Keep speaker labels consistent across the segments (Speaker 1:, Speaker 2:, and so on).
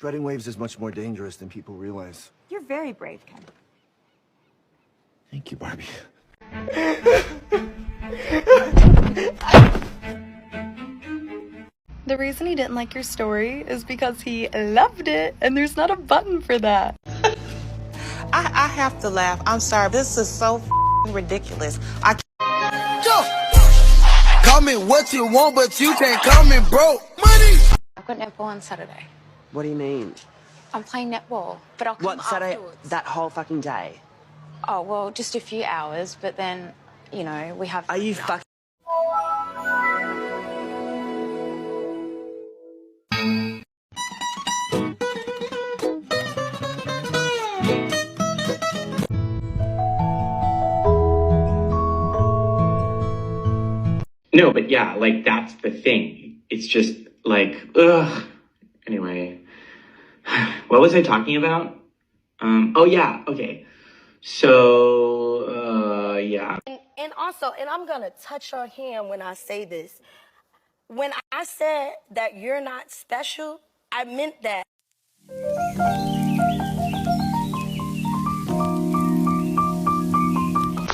Speaker 1: Shredding waves is much more dangerous than people realize.
Speaker 2: You're very brave, Ken.
Speaker 1: Thank you, Barbie.
Speaker 3: The reason he didn't like your story is because he loved it, and there's not a button for that.
Speaker 4: I have to laugh. I'm sorry. This is so ridiculous. I can't.
Speaker 5: Call me what you want, but you can't call me broke. Money!
Speaker 6: I've got netball on Saturday.
Speaker 7: What do you mean?
Speaker 6: I'm playing netball, but I'll come
Speaker 7: What, Saturday?
Speaker 6: afterwards.
Speaker 7: That whole fucking day?
Speaker 6: Oh, well, just a few hours, but then, you know, we have...
Speaker 7: Are you fucking...
Speaker 8: No, but yeah, like, that's the thing. It's just, like, ugh. Anyway, what was I talking about? Oh, yeah, okay. So, yeah.
Speaker 9: And also, and I'm gonna touch on him when I say this. When I said that you're not special, I meant that.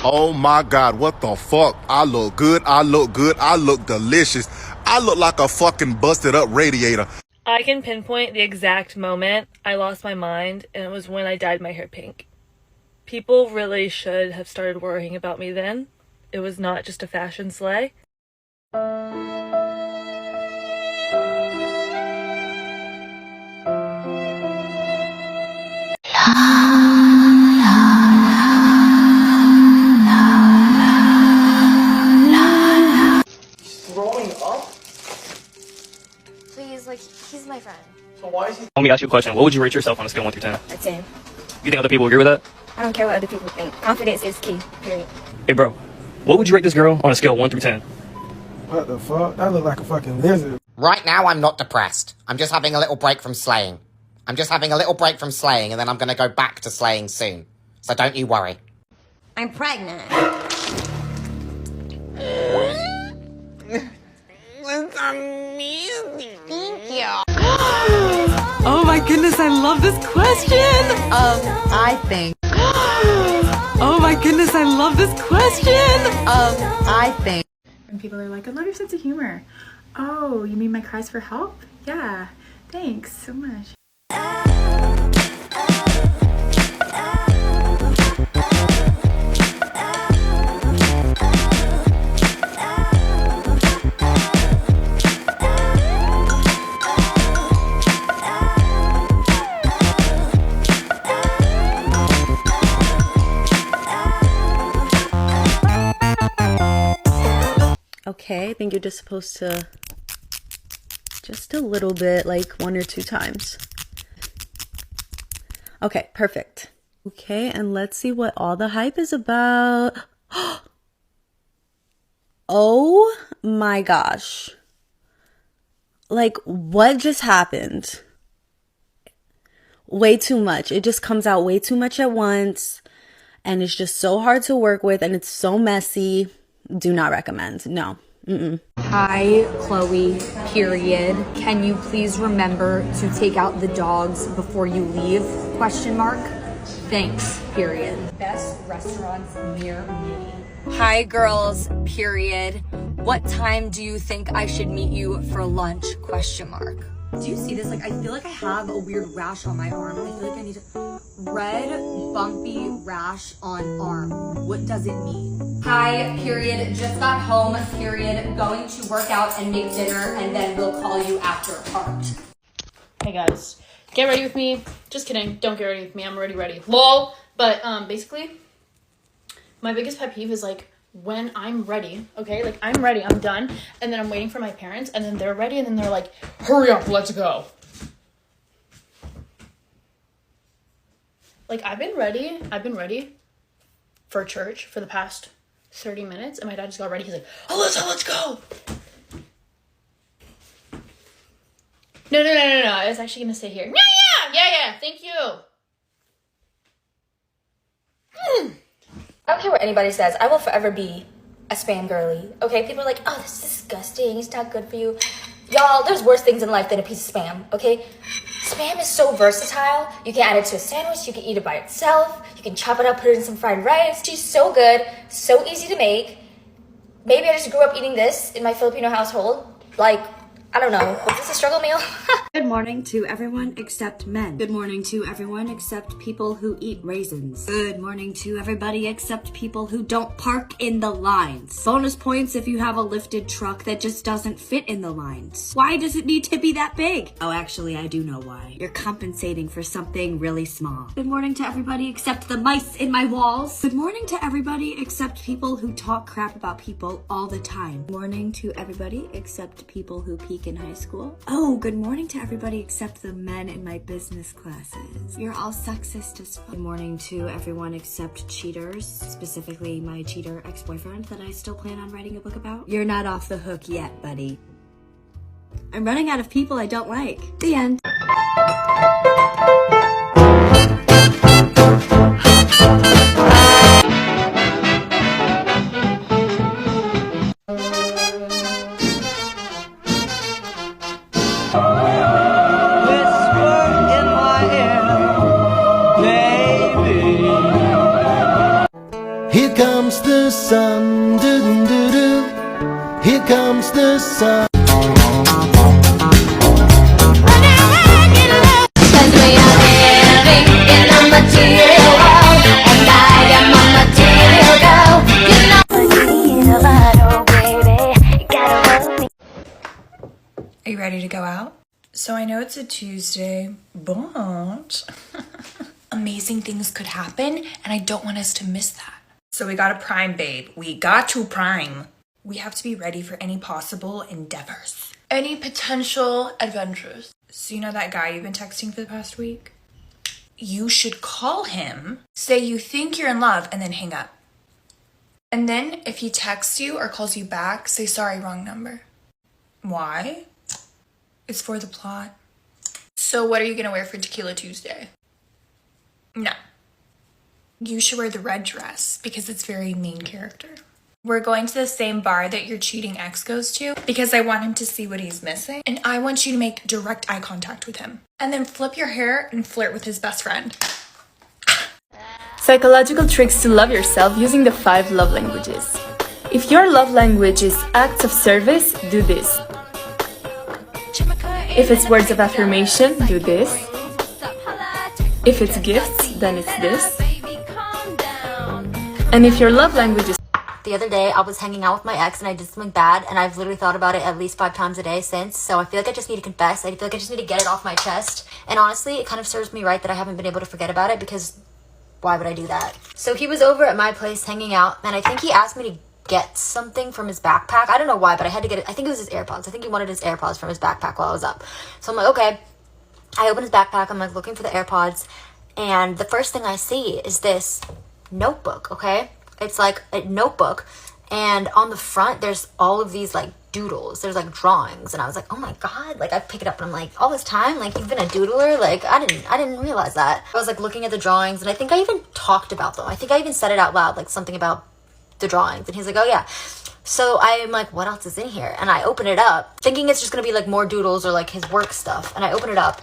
Speaker 10: Oh my God, what the fuck? I look good, I look good, I look delicious. I look like a fucking busted up radiator.
Speaker 3: I can pinpoint the exact moment I lost my mind, and it was when I dyed my hair pink. People really should have started worrying about me then. It was not just a fashion slay.
Speaker 4: Growing up?
Speaker 6: Please, like, he's my friend.
Speaker 4: So why is he...
Speaker 11: Let me ask you a question. What would you rate yourself on a scale 1 through 10?
Speaker 2: A 10.
Speaker 11: You think other people agree with that?
Speaker 2: I don't care what other people think. Confidence is key, period.
Speaker 11: Hey, bro. What would you rate this girl on a scale 1 through 10?
Speaker 5: What the fuck? That look like a fucking lizard.
Speaker 12: Right now, I'm not depressed. I'm just having a little break from slaying. I'm just having a little break from slaying, and then I'm going to go back to slaying soon. So don't you worry.
Speaker 9: I'm pregnant.
Speaker 4: It's amazing.
Speaker 6: Thank you.
Speaker 3: Oh my goodness, I love this question!
Speaker 7: I think...
Speaker 3: Oh my goodness, I love this question!
Speaker 7: I think...
Speaker 2: And people are like, I love your sense of humor. Oh, you mean my cries for help? Yeah, thanks so much.
Speaker 3: Okay, I think you're just supposed to just a little bit, like 1 or 2 times. Okay, perfect. Okay, and let's see what all the hype is about. Oh my gosh. Like, what just happened? Way too much. It just comes out way too much at once, and it's just so hard to work with, and it's so messy. Do not recommend. No. Mm-mm.
Speaker 13: Hi, Chloe, period. Can you please remember to take out the dogs before you leave? Question mark. Thanks, period. Best restaurants near me. Hi, girls, period. What time do you think I should meet you for lunch? Question mark. Do you see this? Like, I feel like I have a weird rash on my arm. I feel like I need to... Red, bumpy rash on arm. What does it mean? Hi, period. Just got home, period. Going to work out and make dinner, and then we'll call you after parked.
Speaker 14: Hey guys, get ready with me. Just kidding. Don't get ready with me. I'm already ready. LOL. But basically, my biggest pet peeve is like when I'm ready, okay? Like I'm ready, I'm done, and then I'm waiting for my parents, and then they're ready, and then they're like, hurry up, let's go. Like I've been ready for church for the past 30 minutes, and my dad just got ready. He's like, Alyssa, let's go. No. I was actually gonna stay here. No, yeah. Thank you.
Speaker 2: I don't care what anybody says. I will forever be a spam girly. Okay, people are like, oh, this is disgusting. It's not good for you.
Speaker 6: Y'all, there's worse things in life than a piece of Spam, okay? Spam is so versatile. You can add it to a sandwich, you can eat it by itself, you can chop it up, put it in some fried rice. She's so good, so easy to make. Maybe I just grew up eating this in my Filipino household. Like, I don't know, was this a struggle meal?
Speaker 15: Good morning to everyone except men. Good morning to everyone except people who eat raisins. Good morning to everybody except people who don't park in the lines. Bonus points if you have a lifted truck that just doesn't fit in the lines. Why does it need to be that big? Oh, actually, I do know why. You're compensating for something really small. Good morning to everybody except the mice in my walls. Good morning to everybody except people who talk crap about people all the time. Good morning to everybody except people who peak in high school. Oh, good morning to everybody except the men in my business classes. You're all sexist as fuck. Good morning to everyone except cheaters, specifically my cheater ex-boyfriend that I still plan on writing a book about. You're not off the hook yet, buddy. I'm running out of people I don't like. The end.
Speaker 5: Here comes the sun, doo doo doo. Here comes the sun.
Speaker 2: Are you ready to go out? So I know it's a Tuesday, but amazing things could happen and I don't want us to miss that. So we gotta prime, babe. We got to prime. We have to be ready for any possible endeavors. Any potential adventures. So you know that guy you've been texting for the past week? You should call him, say you think you're in love, and then hang up. And then if he texts you or calls you back, say sorry, wrong number. Why? It's for the plot. So what are you gonna wear for Tequila Tuesday? No. You should wear the red dress because it's very main character. We're going to the same bar that your cheating ex goes to because I want him to see what he's missing. And I want you to make direct eye contact with him. And then flip your hair and flirt with his best friend.
Speaker 3: Psychological tricks to love yourself using the 5 love languages. If your love language is acts of service, do this. If it's words of affirmation, do this. If it's gifts, then it's this. And if your love language is...
Speaker 13: The other day, I was hanging out with my ex and I did something bad, and I've literally thought about it at least 5 times a day since, so I feel like I just need to confess. I feel like I just need to get it off my chest. And honestly, it kind of serves me right that I haven't been able to forget about it, because why would I do that? So he was over at my place hanging out, and I think he asked me to get something from his backpack. I don't know why, but I had to get it. I think it was his AirPods. I think he wanted his AirPods from his backpack while I was up. So I'm like, okay. I open his backpack. I'm like looking for the AirPods, and the first thing I see is this notebook, okay? It's like a notebook, and on the front there's all of these like doodles. There's like drawings, and I was like, oh my god, like I pick it up and I'm like, all this time, like you've been a doodler? Like I didn't realize that. I was like looking at the drawings, and I think I even talked about them. I think I even said it out loud, like something about the drawings, and he's like, oh yeah. So I'm like, what else is in here? And I open it up thinking it's just gonna be like more doodles or like his work stuff, and I open it up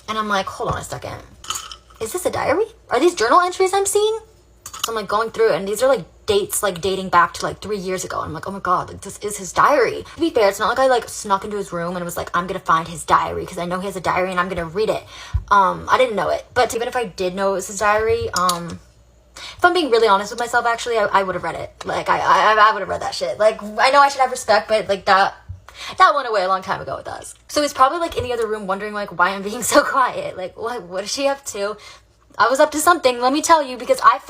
Speaker 13: and I'm like, hold on a second, is this a diary? Are these journal entries I'm seeing? So I'm like going through it, and these are like dates like dating back to like 3 years ago. I'm like, oh my god, like this is his diary. To be fair, it's not like I like snuck into his room and was like, I'm gonna find his diary because I know he has a diary and I'm gonna read it. I didn't know it, but even if I did know it was his diary, if I'm being really honest with myself, actually, I would have read it. Like I would have read that shit. Like I know I should have respect, but like that went away a long time ago with us. So he's probably like in the other room wondering like why I'm being so quiet. Like what is she up to? I was up to something, let me tell you, because I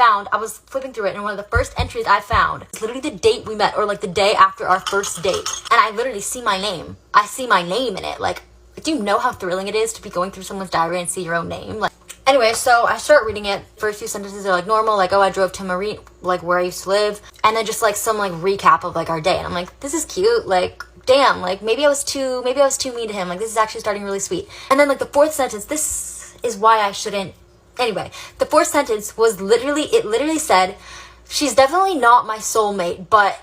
Speaker 13: was flipping through it, and one of the first entries I found is literally the date we met, or like the day after our first date. And I literally see my name. I see my name in it. Like, do you know how thrilling it is to be going through someone's diary and see your own name? Like, anyway, so I start reading it. First few sentences are like normal, like, oh, I drove to Marie, like where I used to live. And then just like some like recap of like our day. And I'm like, this is cute. Like, damn, like maybe I was too mean to him. Like, this is actually starting really sweet. And then like the 4th sentence, this is why I shouldn't. Anyway, the 4th sentence was literally said, she's definitely not my soulmate, but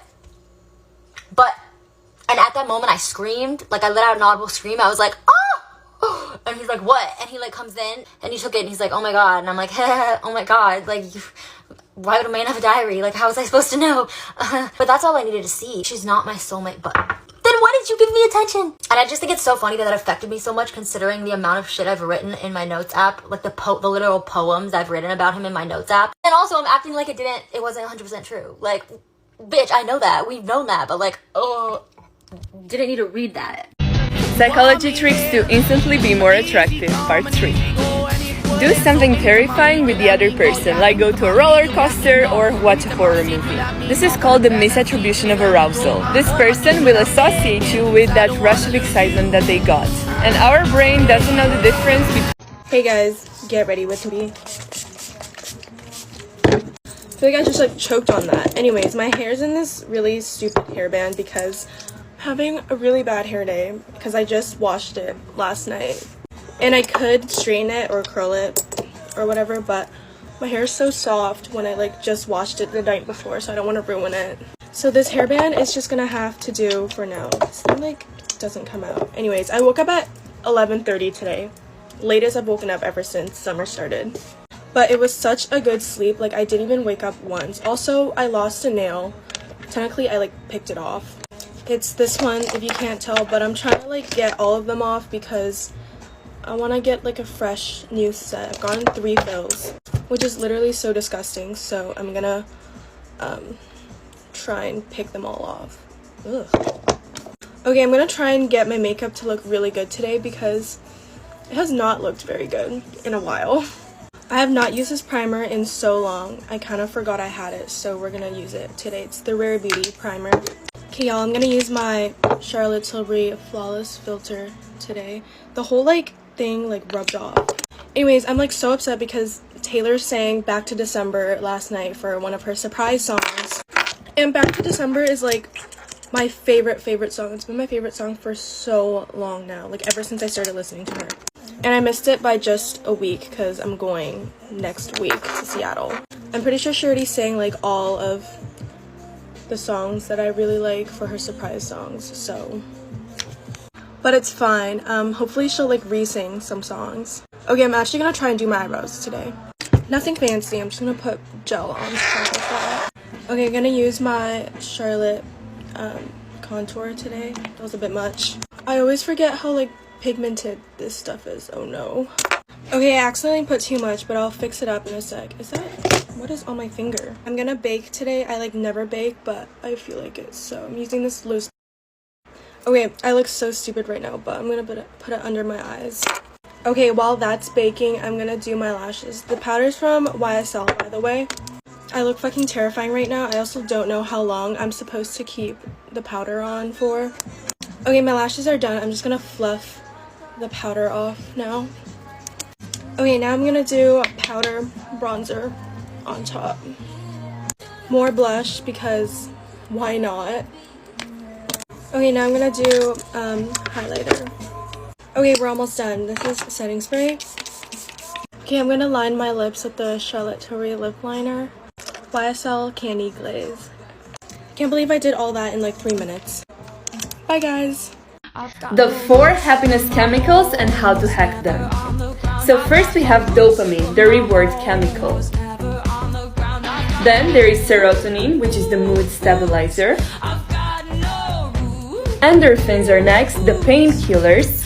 Speaker 6: And at that moment, I screamed. Like, I let out an audible scream. I was like, oh! And he's like, what? And he, like, comes in, and he took it, and he's like, oh my god. And I'm like, oh my god. Like, why would a man have a diary? Like, how was I supposed to know? But that's all I needed to see. She's not my soulmate, but then why did you give me attention? And I just think it's so funny that affected me so much, considering the amount of shit I've written in my notes app, like the literal poems I've written about him in my notes app. And also, I'm acting like it wasn't 100% true. Like, bitch, I know that. We've known that, but like, oh, didn't need to read that.
Speaker 3: Psychology tricks to instantly be more attractive, part 3. Do something terrifying with the other person, like go to a roller coaster or watch a horror movie. This is called the misattribution of arousal. This person will associate you with that rush of excitement that they got. And our brain doesn't know the difference between...
Speaker 16: Hey guys, get ready with me. I feel like I just like choked on that. Anyways, my hair's in this really stupid hairband because I'm having a really bad hair day because I just washed it last night. And I could straighten it or curl it or whatever, but my hair is so soft when I like just washed it the night before, so I don't want to ruin it. So this hairband is just gonna have to do for now. It like doesn't come out. Anyways, I woke up at 11:30 today. Latest I've woken up ever since summer started. But it was such a good sleep, like I didn't even wake up once. Also, I lost a nail. Technically, I like picked it off. It's this one, if you can't tell, but I'm trying to like get all of them off because I want to get like a fresh new set. I've gotten 3 fills, which is literally so disgusting. So I'm gonna try and pick them all off. Ugh. Okay, I'm gonna try and get my makeup to look really good today because it has not looked very good in a while. I have not used this primer in so long. I kind of forgot I had it, so we're gonna use it today. It's the Rare Beauty primer. Okay, y'all, I'm gonna use my Charlotte Tilbury Flawless filter today. The whole like thing like rubbed off. Anyways, I'm like so upset because Taylor sang Back to December last night for one of her surprise songs. And Back to December is like my favorite song. It's been my favorite song for so long now, like ever since I started listening to her. And I missed it by just a week because I'm going next week to Seattle. I'm pretty sure she already sang like all of the songs that I really like for her surprise songs, so but it's fine. Hopefully she'll like re-sing some songs. Okay, I'm actually gonna try and do my eyebrows today. Nothing fancy, I'm just gonna put gel on stuff like that. Okay, I'm gonna use my Charlotte contour today. That was a bit much. I always forget how like pigmented this stuff is. Oh no. Okay, I accidentally put too much, but I'll fix it up in a sec. Is that, what is on my finger? I'm gonna bake today. I like never bake, but I feel like it, so I'm using this loose. Okay, I look so stupid right now, but I'm gonna put it under my eyes. Okay, while that's baking, I'm gonna do my lashes. The powder's from YSL, by the way. I look fucking terrifying right now. I also don't know how long I'm supposed to keep the powder on for. Okay, my lashes are done. I'm just gonna fluff the powder off now. Okay, now I'm gonna do powder bronzer on top. More blush because why not? Okay, now I'm gonna do highlighter. Okay, we're almost done. This is setting spray. Okay, I'm gonna line my lips with the Charlotte Tilbury lip liner. YSL Candy Glaze. Can't believe I did all that in like 3 minutes. Bye guys.
Speaker 3: The 4 happiness chemicals and how to hack them. So first we have dopamine, the reward chemical. Then there is serotonin, which is the mood stabilizer. Endorphins are next, the painkillers.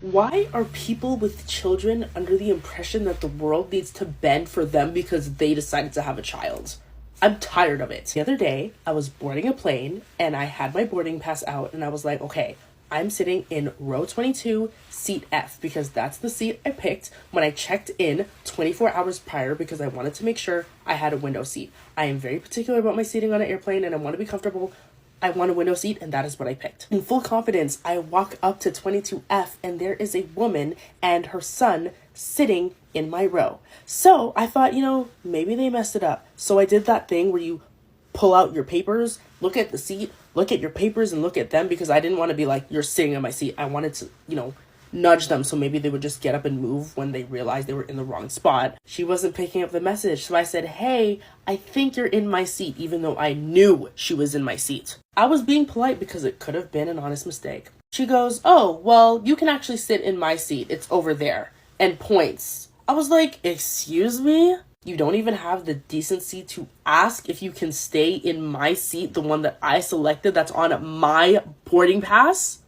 Speaker 17: Why are people with children under the impression that the world needs to bend for them because they decided to have a child? I'm tired of it. The other day, I was boarding a plane and I had my boarding pass out and I was like, okay, I'm sitting in row 22, seat F, because that's the seat I picked when I checked in 24 hours prior because I wanted to make sure I had a window seat. I am very particular about my seating on an airplane and I want to be comfortable. I want a window seat, and that is what I picked. In full confidence, I walk up to 22F, and there is a woman and her son sitting in my row. So I thought, maybe they messed it up. So I did that thing where you pull out your papers, look at the seat, look at your papers, and look at them, because I didn't want to be like, you're sitting in my seat. I wanted to, nudge them so maybe they would just get up and move when they realized they were in the wrong spot. She wasn't picking up the message, so I said, hey, I think you're in my seat, even though I knew she was in my seat. I was being polite because it could have been an honest mistake. She goes, oh, well, you can actually sit in my seat. It's over there. And points. I was like, excuse me? You don't even have the decency to ask if you can stay in my seat, the one that I selected that's on my boarding pass?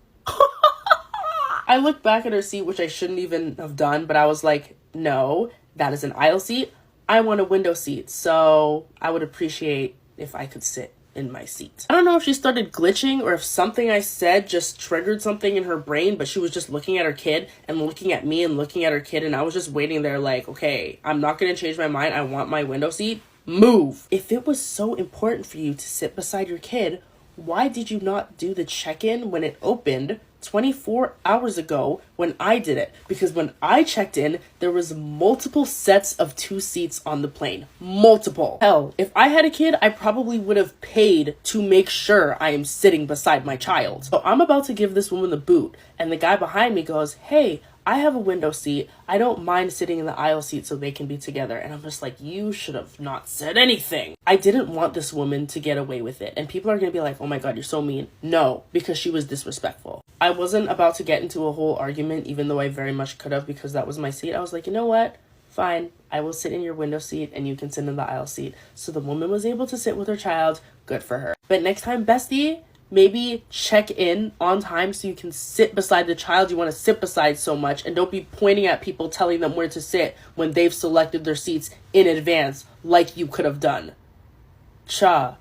Speaker 17: I looked back at her seat, which I shouldn't even have done, but I was like, no, that is an aisle seat. I want a window seat, so I would appreciate if I could sit in my seat. I don't know if she started glitching or if something I said just triggered something in her brain, but she was just looking at her kid and looking at me and looking at her kid, and I was just waiting there like, okay, I'm not gonna change my mind. I want my window seat. Move. If it was so important for you to sit beside your kid, why did you not do the check-in when it opened 24 hours ago when I did it? Because when I checked in, there was multiple sets of 2 seats on the plane. Multiple. Hell, if I had a kid, I probably would have paid to make sure I am sitting beside my child. So I'm about to give this woman the boot, and the guy behind me goes, hey, I have a window seat. I don't mind sitting in the aisle seat so they can be together. And I'm just like, you should have not said anything. I didn't want this woman to get away with it. And people are going to be like, oh my God, you're so mean. No, because she was disrespectful. I wasn't about to get into a whole argument, even though I very much could have, because that was my seat. I was like, you know what? Fine. I will sit in your window seat and you can sit in the aisle seat. So the woman was able to sit with her child. Good for her. But next time, bestie, maybe check in on time so you can sit beside the child you want to sit beside so much, and don't be pointing at people telling them where to sit when they've selected their seats in advance like you could have done. Cha.